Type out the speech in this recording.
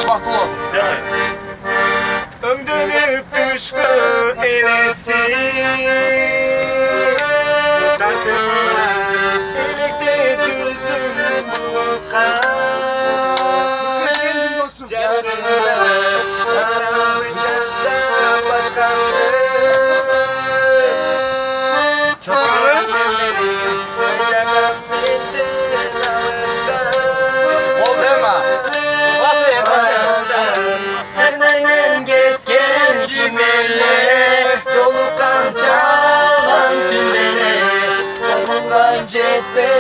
Vakti olsun. Öngdönüp düşkü eylesin Derdimle birlikte cüzüm bulutkan Canımda aramayacak da başkanlık Çok iyi. Ol deme. Senden geçken kimele Çoluktan çalan tümele Okuldan cetbe